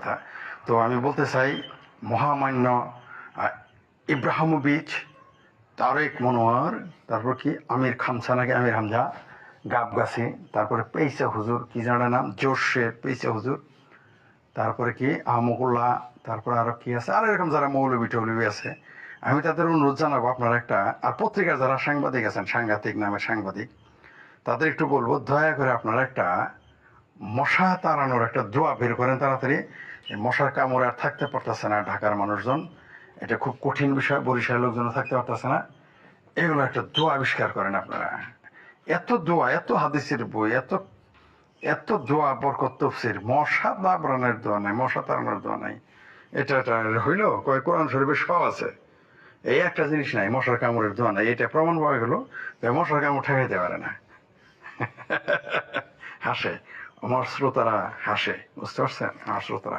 কথা। তো আমি বলতে চাই মহামান্য ইব্রাহিমোভিচ, তারেক মনোয়ার, তারপর কি আমির খামসা নাকি আমির হামজা, গাবগাছি, তারপরে পেইসা হুজুর, কি জানা নাম, জোরশের পেইসা হুজুর, তারপরে কি আহমকুল্লাহ, তারপরে আরো কি আছে, আর এরকম যারা মৌলবী টৌলবী আছে, আমি তাদের অনুরোধ জানাবো আপনারা একটা, আর পত্রিকার যারা সাংবাদিক আছেন, সাংঘাতিক নামের সাংবাদিক, তাদের একটু বলবো দয়া করে আপনারা একটা মশা তাড়ানোর একটা দোয়া বের করেন তাড়াতাড়ি। এই মশার কামড়ে আর থাকতে পারতেছে না ঢাকার মানুষজন, এটা খুব কঠিন বিষয়, বরিশালের লোকজন থাকতে পারতেছে না। এগুলো একটা দোয়া আবিষ্কার করেন আপনারা। এত দোয়া, এত হাদিসের বই, এত এত দোয়া, বরকত তফসির, মশা তাড়ানোর দোয়া নাই, মশা তাড়ানোর দোয়া নাই। এটা হইলো কয় কোরআন শরীফে সব আছে, এই একটা জিনিস নাই, মশার কামড়ের দোয়া নাই। এটা প্রমাণ পাওয়া গেল মশার কামড় ঠেকাইতে পারে না। হাসে আমার শ্রোতারা, হাসে, বুঝতে পারছেন, আমার শ্রোতারা